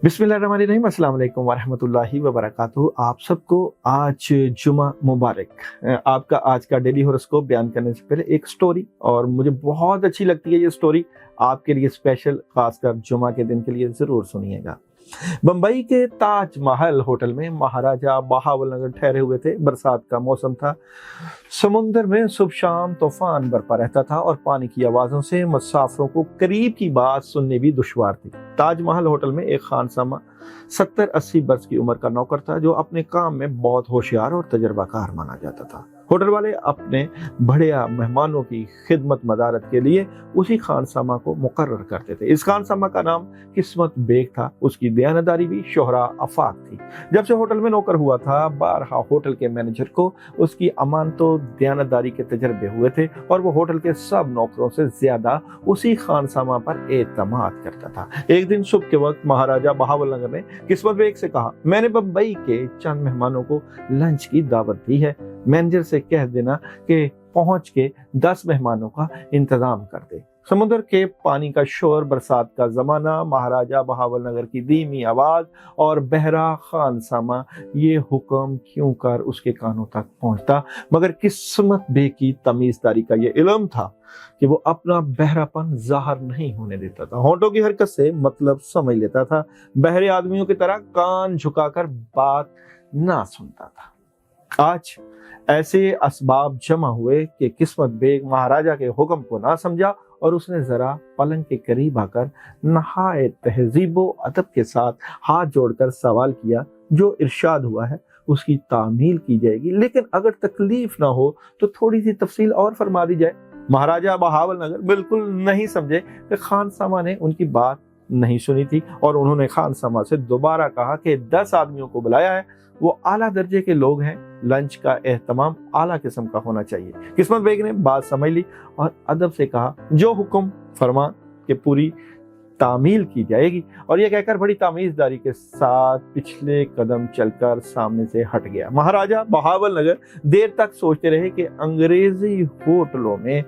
बिस्मिल्लाहिर्रहमानिर्रहीम, अस्सलाम वालेकुम वरहमतुल्लाहि वबरकातुहू। आप सबको आज जुमा मुबारक। आपका आज का डेली होरोस्कोप बयान करने से पहले एक स्टोरी, और मुझे बहुत अच्छी लगती है ये स्टोरी, आपके लिए स्पेशल, खासकर जुमा के दिन के लिए ज़रूर सुनिएगा। बम्बई के ताज महल होटल में महाराजा बहावल नगर ठहरे हुए थे। बरसात का मौसम था। समुद्र में सुबह शाम तूफान बरपा रहता था और पानी की आवाजों से मुसाफिरों को करीब की बात सुननी भी दुश्वार थी। ताजमहल होटल में एक खानसामा 70-80 वर्ष की उम्र का नौकर था, जो अपने काम में बहुत होशियार और तजर्बाकार माना जाता था। होटल वाले अपने बढ़िया मेहमानों की खिदमत मदारत के लिए उसी खानसामा को मुकर्रर करते थे। इस खानसामा का नाम किस्मत बेग था। उसकी दयानतदारी भी शोहरा आफाक थी। जब से होटल में नौकर हुआ था, बारहा होटल के मैनेजर को उसकी अमानतो दयानतदारी के तजर्बे हुए थे, और वो होटल के सब नौकरों से ज्यादा उसी खानसामा पर एतमाद करता था। एक दिन सुबह के वक्त महाराजा बहावल नगर ने किस्मत बेग से कहा, मैंने बम्बई के चंद मेहमानों को लंच की दावत दी है, मैनेजर से कह देना कि पहुंच के 10 मेहमानों का इंतजाम कर दे। समुद्र के पानी का शोर, बरसात का जमाना, महाराजा बहावल नगर की धीमी आवाज और बहरा खानसामा, ये हुक्म क्यों कर उसके कानों तक पहुंचता। मगर किस्मत बेग की तमीजदारी का ये इल्म था कि वो अपना बहरापन जाहिर नहीं होने देता था। होंठों की हरकत से मतलब समझ लेता था। बहरे आदमियों की तरह कान झुकाकर बात ना सुनता था। आज ऐसे असबाब जमा हुए कि किस्मत बेग महाराजा के हुक्म को ना समझा, और उसने जरा पलंग के करीब आकर नहायत तहजीबो अदब के साथ हाथ जोड़कर सवाल किया, जो इरशाद हुआ है उसकी तामील की जाएगी, लेकिन अगर तकलीफ ना हो तो थोड़ी सी तफसील और फरमा दी जाए। महाराजा बहावल नगर बिल्कुल नहीं समझे कि खानसामा ने उनकी बात नहीं सुनी थी, और उन्होंने खानसामा से दोबारा कहा कि 10 आदमियों को बुलाया है, वो आला दर्जे के लोग हैं, लंच का एहतमाम आला किस्म का होना चाहिए। किस्मत बेग ने बात समझ ली और अदब से कहा, जो हुक्म फरमा के पूरी तामील की जाएगी, और यह कहकर बड़ी तामीज़दारी के साथ पिछले कदम चलकर सामने से हट गया। महाराजा बहावल नगर देर तक सोचते रहे कि अंग्रेजी होटलों में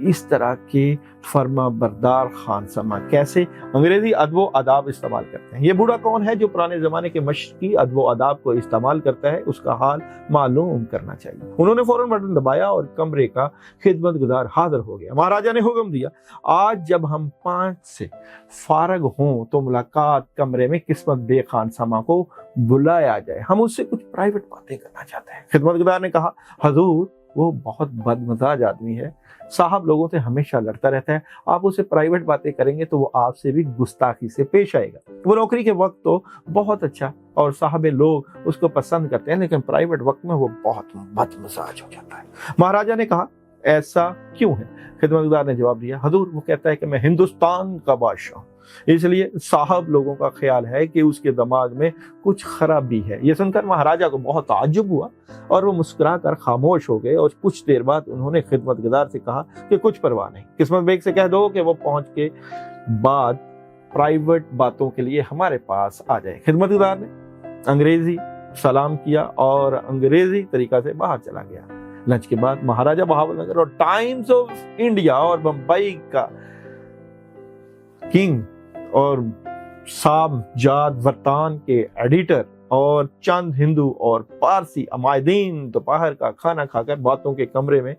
इस तरह के फर्मा बरदार खानसामा कैसे अंग्रेजी अदबो अदाब इस्तेमाल करते हैं। ये बूढ़ा कौन है जो पुराने जमाने के मशरकी अदबो अदाब को इस्तेमाल करता है, उसका हाल मालूम करना चाहिए। उन्होंने फौरन बटन दबाया और कमरे का खिदमतगुजार हाजिर हो गया। महाराजा ने हुक्म दिया, आज जब हम 5 से फारग हों तो मुलाकात कमरे में किस्मत बेग खानसामा को बुलाया जाए, हम उससे कुछ प्राइवेट बातें करना चाहते हैं। खिदमतगुजार ने कहा, हजूर वो बहुत बदमजाज आदमी है, साहब लोगों से हमेशा लड़ता रहता है, आप उसे प्राइवेट बातें करेंगे तो वो आपसे भी गुस्ताखी से पेश आएगा। वो नौकरी के वक्त तो बहुत अच्छा और साहबे लोग उसको पसंद करते हैं, लेकिन प्राइवेट वक्त में वो बहुत बदमजाज हो जाता है। महाराजा ने कहा, ऐसा क्यों है? खिदमतगार ने जवाब दिया, हजूर वो कहता है कि मैं हिंदुस्तान का बादशाह, इसलिए साहब लोगों का ख्याल है कि उसके दिमाग में कुछ खराबी है। यह सुनकर महाराजा को बहुत ताज्जुब हुआ और वो मुस्कुरा कर खामोश हो गए, और कुछ देर बाद उन्होंने खिदमतगार से कहा कि कुछ परवाह नहीं, किस्मत बेग से कह दो कि वो पहुंच के बाद प्राइवेट बातों के लिए हमारे पास आ जाए। खिदमतगार ने अंग्रेजी सलाम किया और अंग्रेजी तरीका से बाहर चला गया। लंच के बाद महाराजा बहावल नगर और टाइम्स ऑफ इंडिया और बम्बई का किंग और साब जाद वर्तान के एडिटर और चंद हिंदू और पारसी अमायदीन दोपहर का खाना खाकर बातों के कमरे में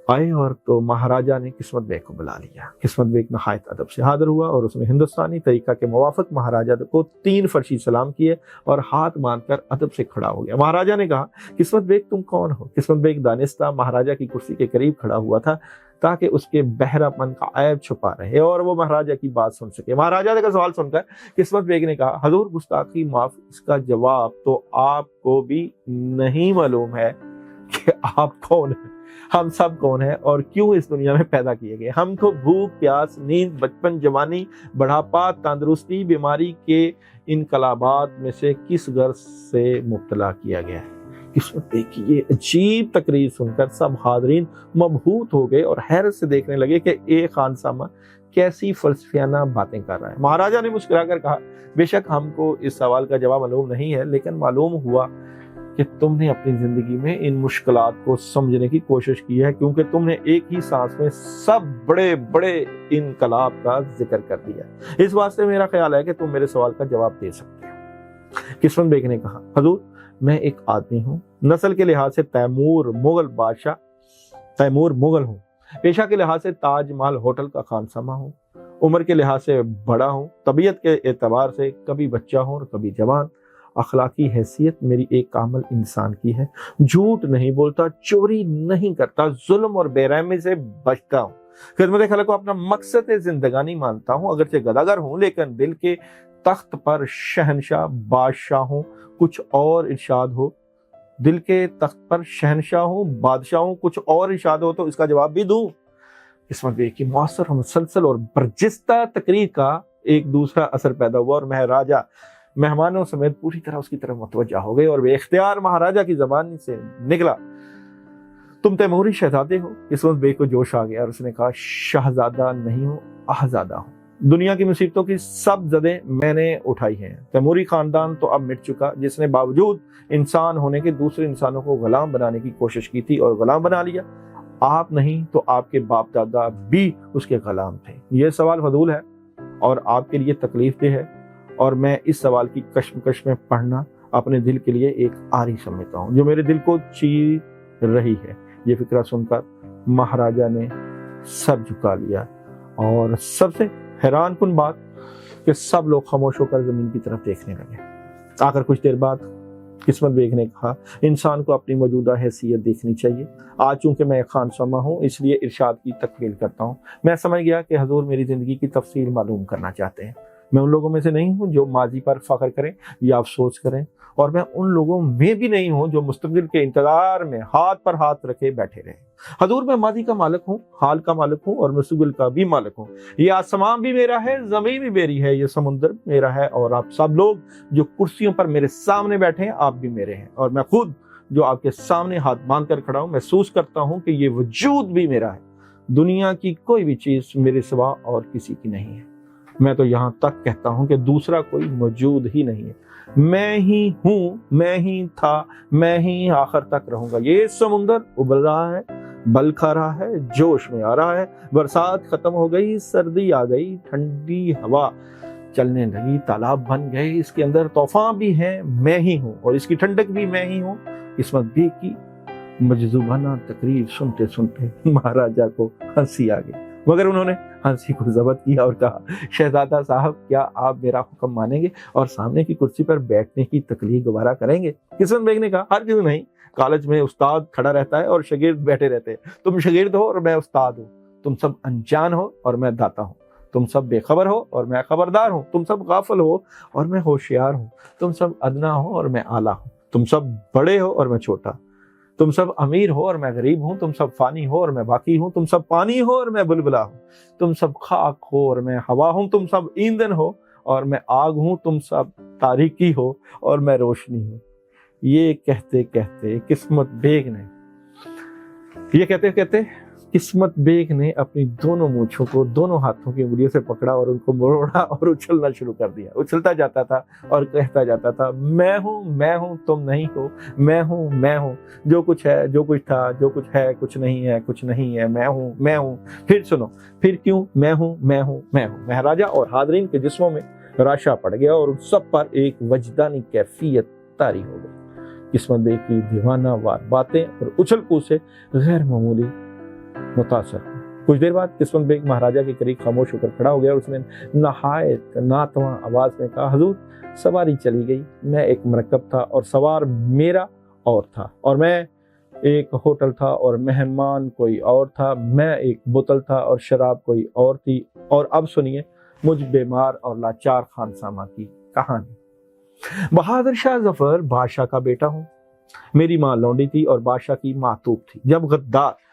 आए, और तो महाराजा ने किस्मत बेग को बुला लिया। किस्मत बेग नहायत अदब से हाजिर हुआ और उसने हिंदुस्तानी तरीका के मुवाफिक महाराजा को 3 फर्शी सलाम किए और हाथ मानकर अदब से खड़ा हो गया। महाराजा ने कहा, किस्मत बेग तुम कौन हो? किस्मत बेग दानिस्ता महाराजा की कुर्सी के करीब खड़ा हुआ था ताकि उसके बहरापन का ऐब छुपा रहे और वो महाराजा की बात सुन सके। महाराजा का सवाल सुनकर किस्मत बेग ने कहा, हजूर गुस्ताखी माफ, इसका जवाब तो आपको भी नहीं मालूम है कि आप कौन है, हम सब कौन है और क्यों इस दुनिया में पैदा किए गए। हमको भूख, प्यास, नींद, बचपन, जवानी, बुढ़ापा, तंदुरुस्ती, बीमारी के इनकलाबात में से किस गर्ज से मुब्तला किया गया है? किस्मत बेग की ये अजीब तकरीर सुनकर सब हाज़रीन मबहूत हो गए और हैरत से देखने लगे कि ए खानसामा कैसी फलसफियाना बातें कर रहा है। महाराजा ने मुस्कुराकर कहा, बेशक हमको इस सवाल का जवाब मालूम नहीं है, लेकिन मालूम हुआ کہ تم نے اپنی زندگی میں ان مشکلات کو سمجھنے کی کوشش کی ہے، کیونکہ تم نے ایک ہی سانس میں سب بڑے بڑے انقلاب کا ذکر کر دیا۔ اس واسطے میرا خیال ہے کہ تم میرے سوال کا جواب دے سکتے ہو۔ قسمت بیگ نے کہا، حضور میں ایک آدمی ہوں، نسل کے لحاظ سے تیمور مغل ہوں، پیشہ کے لحاظ سے تاج محل ہوٹل کا خانسامہ ہوں، عمر کے لحاظ سے بڑا ہوں، طبیعت کے اعتبار سے کبھی بچہ ہوں اور کبھی جوان، اخلاقی حیثیت میری ایک کامل انسان کی ہے، جھوٹ نہیں بولتا، چوری نہیں کرتا، ظلم اور بے رحمی سے بچتا ہوں، خدمت خلق کو اپنا مقصد زندگانی مانتا ہوں، اگرچہ گداگر ہوں لیکن دل کے تخت پر شہنشاہ بادشاہ ہوں۔ کچھ اور ارشاد ہو، دل کے تخت پر شہنشاہ ہوں بادشاہ ہوں، کچھ اور ارشاد ہو تو اس کا جواب بھی دوں۔ قسمت بیگ کی مؤثر اور مسلسل اور برجستہ تقریر کا ایک دوسرا اثر پیدا ہوا اور مہاراجہ مہمانوں سمیت پوری طرح اس کی طرف متوجہ ہو گئے اور بے اختیار مہاراجہ کی زبان سے نکلا، تم تیموری شہزادے ہو۔ قسمت بیگ کو جوش آ گیا اور اس نے کہا، شہزادہ نہیں ہوں، آزادہ ہوں۔ دنیا کی مصیبتوں کی سب زدیں میں نے اٹھائی ہیں۔ تیموری خاندان تو اب مٹ چکا، جس نے باوجود انسان ہونے کے دوسرے انسانوں کو غلام بنانے کی کوشش کی تھی اور غلام بنا لیا۔ آپ نہیں تو آپ کے باپ دادا بھی اس کے غلام تھے۔ یہ سوال فضول ہے اور آپ کے لیے تکلیف دہ ہے، اور میں اس سوال کی کشمکش میں پڑھنا اپنے دل کے لیے ایک آری سمجھتا ہوں جو میرے دل کو چیر رہی ہے۔ یہ فکرہ سن کر مہاراجہ نے سر جھکا لیا، اور سب سے حیران کن بات کہ سب لوگ خاموش ہو کر زمین کی طرف دیکھنے لگے۔ آخر کچھ دیر بعد قسمت بیگ نے کہا، انسان کو اپنی موجودہ حیثیت دیکھنی چاہیے۔ آج چونکہ میں ایک خانسامہ ہوں اس لیے ارشاد کی تکمیل کرتا ہوں۔ میں سمجھ گیا کہ حضور میری زندگی کی تفصیل معلوم کرنا چاہتے ہیں۔ میں ان لوگوں میں سے نہیں ہوں جو ماضی پر فخر کریں یا افسوس کریں، اور میں ان لوگوں میں بھی نہیں ہوں جو مستقبل کے انتظار میں ہاتھ پر ہاتھ رکھے بیٹھے رہیں۔ حضور میں ماضی کا مالک ہوں، حال کا مالک ہوں اور مستقبل کا بھی مالک ہوں۔ یہ آسمان بھی میرا ہے، زمین بھی میری ہے، یہ سمندر میرا ہے، اور آپ سب لوگ جو کرسیوں پر میرے سامنے بیٹھے ہیں آپ بھی میرے ہیں، اور میں خود جو آپ کے سامنے ہاتھ باندھ کر کھڑا ہوں محسوس کرتا ہوں کہ یہ وجود بھی میرا ہے۔ دنیا کی کوئی بھی چیز میرے سوا اور کسی کی نہیں ہے۔ میں تو یہاں تک کہتا ہوں کہ دوسرا کوئی موجود ہی نہیں ہے۔ میں ہی ہوں، میں ہی تھا، میں ہی آخر تک رہوں گا۔ یہ سمندر ابل رہا ہے، بل کھا رہا ہے، جوش میں آ رہا ہے، برسات ختم ہو گئی، سردی آ گئی، ٹھنڈی ہوا چلنے لگی، تالاب بن گئے، اس کے اندر طوفان بھی ہیں، میں ہی ہوں، اور اس کی ٹھنڈک بھی میں ہی ہوں۔ قسمت بیگ کی مجذوبانہ تقریر سنتے سنتے مہاراجہ کو ہنسی آ گئی، مگر انہوں نے ہنسی کو ضبط کیا اور کہا، شہزادہ صاحب کیا آپ میرا حکم مانیں گے اور سامنے کی کرسی پر بیٹھنے کی تکلیف گوارا کریں گے؟ قسمت بیگ نے کہا، ہرگز نہیں، کالج میں استاد کھڑا رہتا ہے اور شاگرد بیٹھے رہتے ہیں، تم شاگرد ہو اور میں استاد ہوں، تم سب انجان ہو اور میں داتا ہوں، تم سب بے خبر ہو اور میں خبردار ہوں، تم سب غافل ہو اور میں ہوشیار ہوں، تم سب ادنا ہو اور میں اعلیٰ ہوں، تم سب بڑے ہو اور میں چھوٹا، تم سب امیر ہو اور میں غریب ہوں، تم سب فانی ہو اور میں باقی ہوں، تم سب پانی ہو اور میں بلبلا ہوں، تم سب خاک ہو اور میں ہوا ہوں، تم سب ایندھن ہو اور میں آگ ہوں، تم سب تاریکی ہو اور میں روشنی ہوں۔ یہ کہتے کہتے قسمت بیگ نے اپنی دونوں مونچھوں کو دونوں ہاتھوں کی انگلیوں سے پکڑا اور ان کو مروڑا اور اچھلنا شروع کر دیا۔ اچھلتا جاتا تھا اور کہتا جاتا تھا، میں ہوں، تم نہیں ہو، میں ہوں، جو کچھ ہے، جو کچھ تھا، جو کچھ ہے، کچھ نہیں ہے، میں ہوں، پھر سنو، پھر کیوں میں ہوں۔ مہاراجہ اور حاضرین کے جسموں میں راشا پڑ گیا اور ان سب پر ایک وجدانی کیفیت طاری ہو گئی۔ قسمت بیگ کی دیوانہ وار باتیں اور اچھل کود سے غیر معمولی متاثر ہوئے۔ کچھ دیر بعد قسمت بیگ مہاراجہ کے قریب خاموش ہو کر کھڑا ہو گیا اور اس نے نہایت ناتواں آواز میں کہا، حضور سواری چلی گئی، میں ایک مرکب تھا اور سوار میرا اور تھا، اور میں ایک ہوٹل تھا اور مہمان کوئی اور تھا، میں ایک بوتل تھا اور شراب کوئی اور تھی، اور اب سنیے مجھ بیمار اور لاچار خانسامہ کی کہانی۔ بہادر شاہ ظفر بادشاہ کا بیٹا ہوں، میری ماں لونڈی تھی اور بادشاہ کی معتوق تھی۔ جب غدار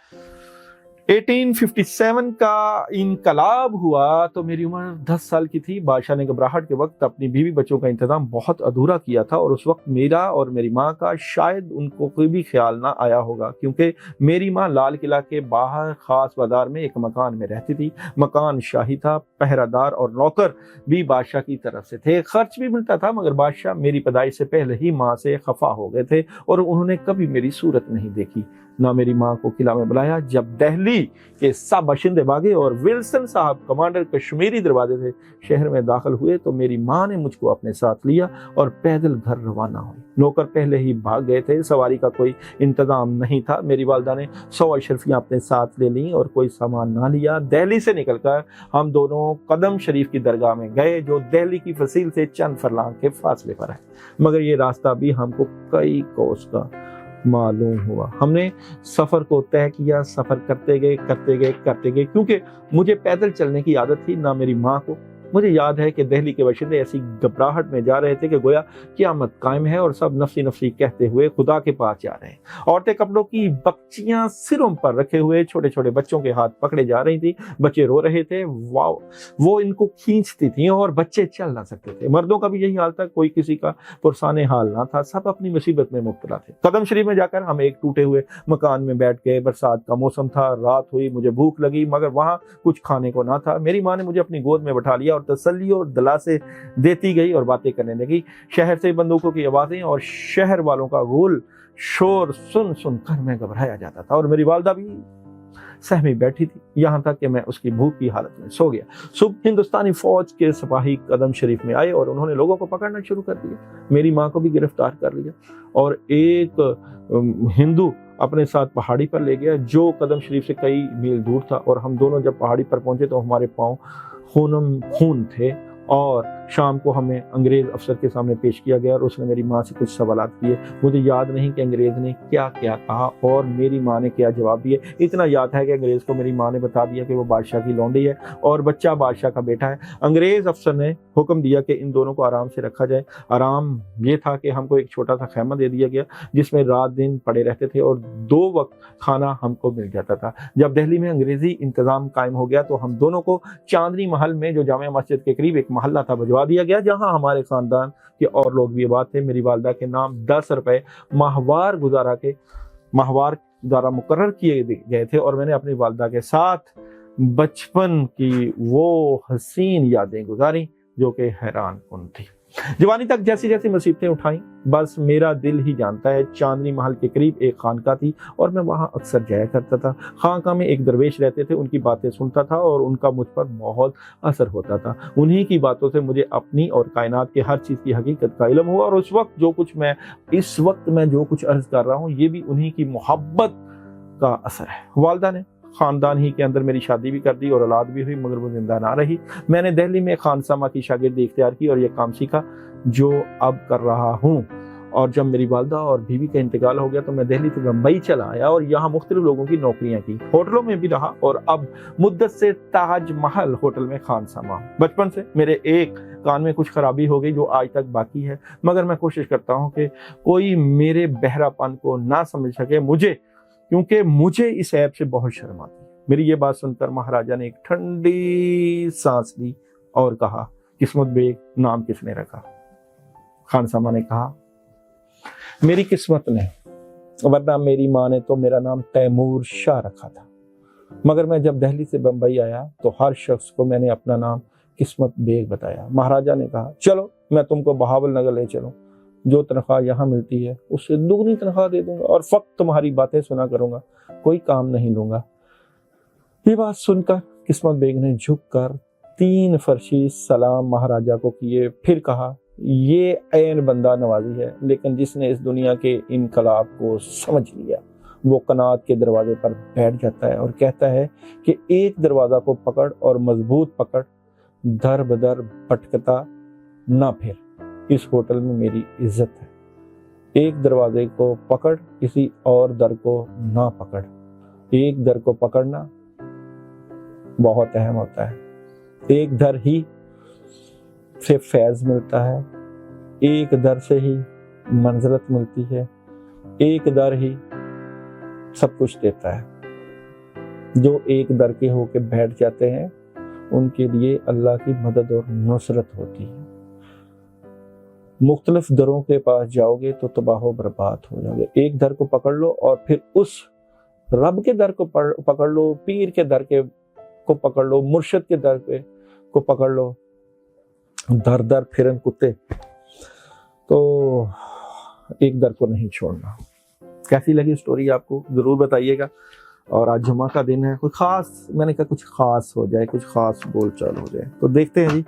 1857 का इनकलाब हुआ तो मेरी उम्र 10 साल की थी। बादशाह ने घबराहट के वक्त अपनी बीवी बच्चों का इंतजाम बहुत अधूरा किया था और उस वक्त मेरा और मेरी माँ का शायद उनको कोई भी ख्याल ना आया होगा, क्योंकि मेरी माँ लाल किला के बाहर खास बाजार में एक मकान में रहती थी। मकान शाही था, पहरादार और नौकर भी बादशाह की तरफ से थे, खर्च भी मिलता था, मगर बादशाह मेरी पैदाइश से पहले ही माँ से खफा हो गए थे और उन्होंने कभी मेरी सूरत नहीं देखी, ना मेरी माँ को किला में बुलाया। जब दिल्ली के सब बाशिंदे भागे और विल्सन साहब कमांडर कश्मीरी दरवाजे से शहर में दाखिल हुए तो मेरी माँ ने मुझको अपने साथ लिया और पैदल घर रवाना हुई। नौकर पहले ही भाग गए थे, सवारी का कोई इंतजाम नहीं था। मेरी वालिदा ने 100 अशरफियाँ अपने साथ ले ली और कोई सामान ना लिया। दिल्ली से निकलकर हम दोनों कदम शरीफ की दरगाह में गए, जो दिल्ली की फसील से चंद फरलांग के फासले पर है, मगर ये रास्ता भी हमको कई कोस का मालूम हुआ। हमने सफर को तय किया, सफर करते गए, क्योंकि मुझे पैदल चलने की आदत थी, ना मेरी माँ को। मुझे याद है कि दिल्ली के बाशिंदे ऐसी घबराहट में जा रहे थे कि गोया क़यामत कायम है और सब नफसी नफसी कहते हुए खुदा के पास जा रहे हैं। औरतें कपड़ों की बक्चियां सिरों पर रखे हुए छोटे छोटे बच्चों के हाथ पकड़े जा रही थी। बच्चे रो रहे थे, वो इनको खींचती थी और बच्चे चल ना सकते थे। मर्दों का भी यही हाल था, कोई किसी का पुरसाने हाल ना था, सब अपनी मुसीबत में मुब्तला थे। कदम शरीफ में जाकर हम एक टूटे हुए मकान में बैठ गए। बरसात का मौसम था, रात हुई, मुझे भूख लगी, मगर वहां कुछ खाने को ना था। मेरी माँ ने मुझे अपनी गोद में बैठा लिया और तसल्ली और दिलासे देती गई और बातें करने लगी। शहर से बंदूकों की आवाजें और शहर वालों का गुल शोर सुन सुनकर मैं घबराया जाता था और मेरी वालिदा भी सहमी बैठी थी, यहाँ तक कि मैं उसकी भूख की हालत में सो गया। सुबह हिंदुस्तानी फौज के सिपाही कदम शरीफ में आए और उन्होंने लोगों को पकड़ना शुरू कर दिया। मेरी माँ को भी गिरफ्तार कर लिया और एक हिंदू अपने साथ पहाड़ी पर ले गया, जो कदम शरीफ से कई मील दूर था। और हम दोनों जब पहाड़ी पर पहुंचे तो हमारे पाँव खूनम खून थे और शाम को हमें अंग्रेज अफसर के सामने पेश किया गया और उसने मेरी माँ से कुछ सवालात किए। मुझे याद नहीं कि अंग्रेज ने क्या क्या कहा और मेरी माँ ने क्या जवाब दिए। इतना याद है कि अंग्रेज को मेरी माँ ने बता दिया कि वो बादशाह की लौंडी है और बच्चा बादशाह का बेटा है। अंग्रेज अफसर ने हुक्म दिया कि इन दोनों को आराम से रखा जाए। आराम ये था कि हमको एक छोटा सा खैमा दे दिया गया जिसमें रात दिन पड़े रहते थे और 2 वक्त खाना हमको मिल जाता था। जब दिल्ली में अंग्रेजी इंतजाम कायम हो गया तो हम दोनों को चांदनी महल में, जो जामिया मस्जिद के करीब एक महल्ला था, भिजवा दिया गया, जहां हमारे खानदान के और लोग भी आबाद थे। मेरी वालिदा के नाम 10 रुपए माहवार द्वारा मुकर्रर किए गए थे और मैंने अपनी वालिदा के साथ बचपन की वो हसीन यादें गुजारी जो कि हैरान कुन थी। जवानी तक जैसी जैसी मुसीबतें उठाई, बस मेरा दिल ही जानता है। चांदनी महल के करीब एक खानका थी और मैं वहां अक्सर जाया करता था। खानका में एक दरवेश रहते थे, उनकी बातें सुनता था और उनका मुझ पर बहुत असर होता था। उन्हीं की बातों से मुझे अपनी और कायनात के हर चीज की हकीकत का इल्म हुआ और इस वक्त मैं जो कुछ अर्ज कर रहा हूँ ये भी उन्हीं की मोहब्बत का असर है। वालिदा ने खानदान ही के अंदर मेरी शादी भी कर दी और औलाद भी हुई, मगर वो जिंदा ना रही। मैंने दिल्ली में खानसामा की शागिर्दी इख्तियार की और ये काम सीखा जो अब कर रहा हूँ। और जब मेरी वालिदा और बीवी का इंतकाल हो गया तो मैं दिल्ली से मुंबई चला आया और यहाँ मुख्तलिफ लोगों की नौकरियां की, होटलों में भी रहा और अब मुद्दत से ताज महल होटल में खानसामा। बचपन से मेरे एक कान में कुछ खराबी हो गई जो आज तक बाकी है, मगर मैं कोशिश करता हूँ कि कोई मेरे बहरापन को ना समझ सके, क्योंकि मुझे इस ऐप से बहुत शर्म आती है। मेरी ये बात सुनकर महाराजा ने एक ठंडी सांस ली और कहा, किस्मत बेग नाम किसने रखा? खानसामा ने कहा, मेरी किस्मत ने, वरना मेरी माँ ने तो मेरा नाम तैमूर शाह रखा था। मगर मैं जब दिल्ली से बंबई आया तो हर शख्स को मैंने अपना नाम किस्मत बेग बताया। महाराजा ने कहा, चलो मैं तुमको बहावल नगर ले चलूं, जो तनख्वाह यहाँ मिलती है उससे दुगनी तनख्वाह दे दूंगा और फक्त तुम्हारी बातें सुना करूंगा, कोई काम नहीं लूंगा। ये बात सुनकर किस्मत बेग ने झुककर 3 फर्शी सलाम महाराजा को किए, फिर कहा, ये ऐन बंदा नवाजी है, लेकिन जिसने इस दुनिया के इनकलाब को समझ लिया वो कनात के दरवाजे पर बैठ जाता है और कहता है कि एक दरवाजा को पकड़ और मजबूत पकड़, दर बदर भटकता ना फिर। इस होटल में मेरी इज्जत है। एक दरवाजे को पकड़, किसी और दर को ना पकड़। एक दर को पकड़ना बहुत अहम होता है। एक दर ही से फैज मिलता है, एक दर से ही मंजिलत मिलती है, एक दर ही सब कुछ देता है। جو ایک در کے ہو کے بیٹھ جاتے ہیں ان کے لیے اللہ کی مدد اور نصرت ہوتی ہے. مختلف دروں کے پاس جاؤ گے تو تباہ و برباد ہو جاؤ گے. ایک در کو پکڑ لو اور پھر اس رب کے در کو پکڑ لو، پیر کے در کو پکڑ لو، مرشد کے در کو پکڑ لو. در در پھرن کتے، تو ایک در کو نہیں چھوڑنا. کیسی لگی سٹوری آپ کو ضرور بتائیے گا. اور آج جمعہ کا دن ہے، کوئی خاص، میں نے کہا کچھ خاص ہو جائے، کچھ خاص بول چال ہو جائے. تو دیکھتے ہیں جی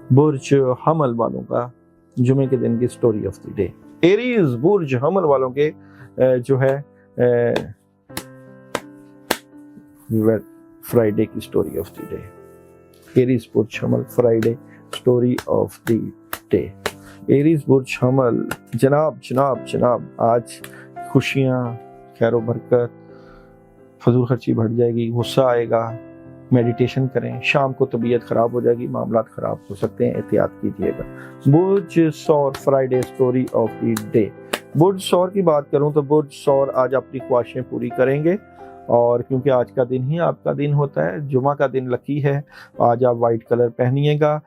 برج حمل والوں کا جمعے کے دن کی story of the day. Aries برج حمل والوں کے جو ہے فرائیڈے کی story of the day. Aries برج حمل Friday story of the day. Aries برج حمل، جناب جناب جناب آج خوشیاں، خیر و برکت، فضول خرچی بڑھ جائے گی، غصہ آئے گا. میڈیٹیشن کریں. شام کو طبیعت خراب ہو جائے گی، معاملات خراب ہو سکتے ہیں، احتیاط کیجیے گا. برج ثور Friday story of the day. برج ثور کی بات کروں تو برج ثور آج اپنی خواہشیں پوری کریں گے، اور کیونکہ آج کا دن ہی آپ کا دن ہوتا ہے، جمعہ کا دن لکی ہے. آج آپ وائٹ کلر پہنیے گا،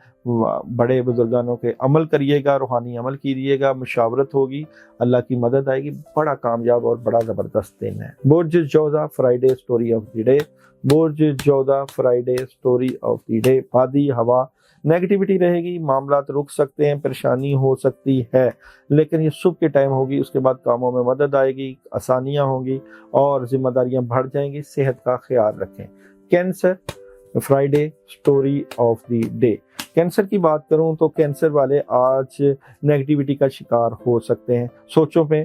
بڑے بزرگانوں کے عمل کریے گا، روحانی عمل کیجیے گا، مشاورت ہوگی، اللہ کی مدد آئے گی. بڑا کامیاب اور بڑا زبردست دن ہے. برج جوزا Friday story of the day. برج جوزا Friday story of the day. بادی ہوا، نیگیٹیوٹی رہے گی، معاملات رک سکتے ہیں، پریشانی ہو سکتی ہے، لیکن یہ صبح کے ٹائم ہوگی. اس کے بعد کاموں میں مدد آئے گی، آسانیاں ہوں گی اور ذمہ داریاں بڑھ جائیں گی. صحت کا خیال رکھیں. Cancer Friday story of the day. Cancer کی بات کروں تو کینسر والے آج نیگیٹیوٹی کا شکار ہو سکتے ہیں. سوچوں پہ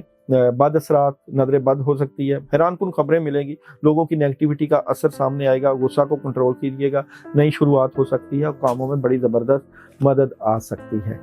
بد اثرات، نظر بد ہو سکتی ہے، حیران کن خبریں ملیں گی، لوگوں کی نیگیٹیوٹی کا اثر سامنے آئے گا. غصہ کو کنٹرول کیجیے گا، نئی شروعات ہو سکتی ہے اور کاموں میں بڑی زبردست مدد آ سکتی ہے.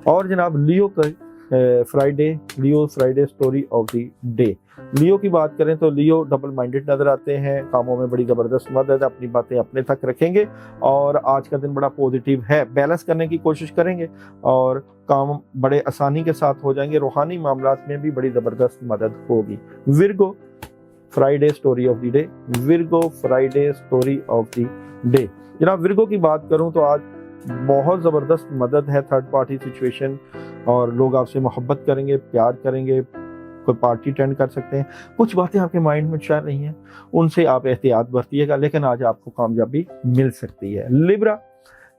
اور جناب لیو کا Leo Friday story of the day. Leo کی بات کریں تو لیو ڈبل مائنڈڈ نظر آتے ہیں، کاموں میں بڑی زبردست مدد، اپنی باتیں اپنے تک رکھیں گے اور آج کا دن بڑا پوزیٹیو ہے. بیلنس کرنے کی کوشش کریں گے اور کام بڑے آسانی کے ساتھ ہو جائیں گے. روحانی معاملات میں بھی بڑی زبردست مدد ہوگی. Virgo Friday story of the day. Virgo Friday story of the day. جناب ورگو کی بات کروں تو آج بہت زبردست مدد ہے. تھرڈ پارٹی سچویشن، اور لوگ آپ سے محبت کریں گے، پیار کریں گے، کوئی پارٹی اٹینڈ کر سکتے ہیں. کچھ باتیں آپ کے مائنڈ میں چل رہی ہیں، ان سے آپ احتیاط برتیے گا، لیکن آج آپ کو کامیابی مل سکتی ہے. Libra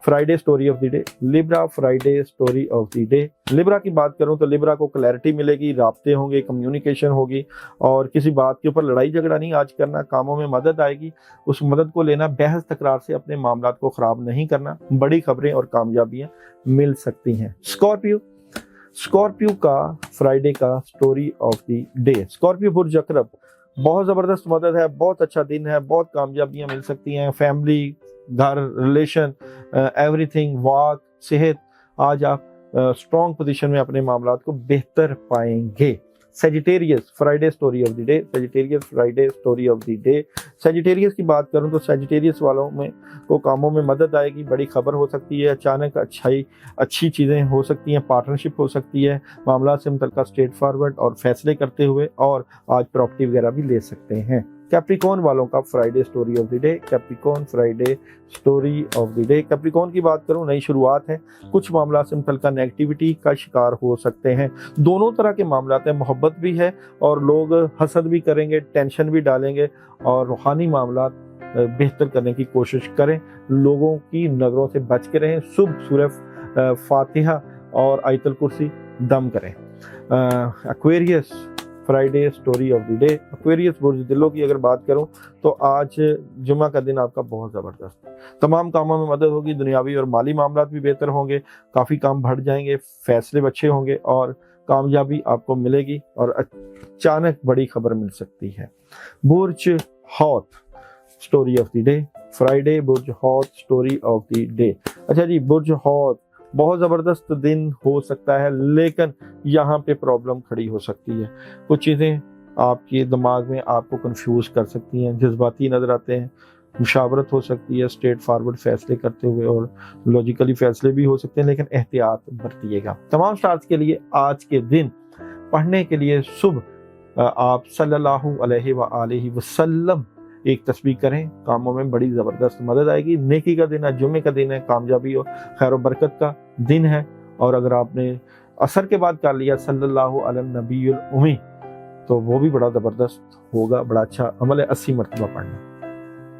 Friday story of the day. Libra Friday story of the day. Libra کی بات کروں تو لیبرا کو کلیئرٹی ملے گی، رابطے ہوں گے، کمیونیکیشن ہوگی، اور کسی بات کے اوپر لڑائی جھگڑا نہیں آج کرنا. کاموں میں مدد آئے گی، اس مدد کو لینا، بحث تکرار سے اپنے معاملات کو خراب نہیں کرنا. بڑی خبریں اور کامیابیاں مل سکتی ہیں. اسکارپیو کا فرائیڈے کا story of the day. Scorpio برج عقرب، بہت زبردست مدد ہے، بہت اچھا دن ہے، بہت کامیابیاں مل سکتی ہیں. فیملی، گھر، ریلیشن، ایوری تھنگ، واک، صحت، آج آپ اسٹرانگ پوزیشن میں اپنے معاملات کو بہتر پائیں گے. Sagittarius Friday story of the day. Sagittarius Friday story of the day. Sagittarius کی بات کروں تو سیجیٹیریس والوں میں کو کاموں میں مدد آئے گی، بڑی خبر ہو سکتی ہے، اچانک اچھی چیزیں ہو سکتی ہیں، پارٹنرشپ ہو سکتی ہے. معاملات سے متعلقہ اسٹریٹ فارورڈ اور فیصلے کرتے ہوئے، اور آج پراپرٹی وغیرہ بھی لے سکتے ہیں. کیپریکون والوں کا Friday story of the day. Capricorn Friday story of the day. Capricorn کی بات کروں، نئی شروعات ہے، کچھ معاملات سے متعلقہ نیگیٹیوٹی کا شکار ہو سکتے ہیں. دونوں طرح کے معاملات ہیں، محبت بھی ہے اور لوگ حسد بھی کریں گے، ٹینشن بھی ڈالیں گے، اور روحانی معاملات بہتر کرنے کی کوشش کریں. لوگوں کی نظروں سے بچ کے رہیں. صبح سورہ فاتحہ اور آیت الکرسی دم کریں. Aquarius Friday story of the day. Aquarius برج دلوں کی اگر بات کروں تو آج جمعہ کا دن آپ کا بہت زبردست. تمام کاموں میں مدد ہوگی، دنیاوی اور مالی معاملات بھی بہتر ہوں گے، کافی کام بڑھ جائیں گے، فیصلے اچھے ہوں گے اور کامیابی آپ کو ملے گی، اور اچانک بڑی خبر مل سکتی ہے. برج حوت story of the day. Friday برج حوت سٹوری آف دی ڈے. اچھا جی، برج حوت بہت زبردست دن ہو سکتا ہے، لیکن یہاں پہ پرابلم کھڑی ہو سکتی ہے. کچھ چیزیں آپ کے دماغ میں آپ کو کنفیوز کر سکتی ہیں، جذباتی نظر آتے ہیں، مشاورت ہو سکتی ہے اسٹریٹ فارورڈ فیصلے کرتے ہوئے، اور لاجیکلی فیصلے بھی ہو سکتے ہیں، لیکن احتیاط برتیے گا. تمام سٹارز کے لیے آج کے دن پڑھنے کے لیے صبح آپ صلی اللہ علیہ وآلہ وسلم ایک تسبیح کریں، کاموں میں بڑی زبردست مدد آئے گی۔ نیکی کا دن ہے، جمعے کا دن ہے، کامیابی اور خیر و برکت کا دن ہے۔ اور اگر آپ نے عصر کے بعد کر لیا صلی اللہ علی النبی الامی تو وہ بھی بڑا زبردست ہوگا، بڑا اچھا عمل ہے 80 مرتبہ پڑھنا۔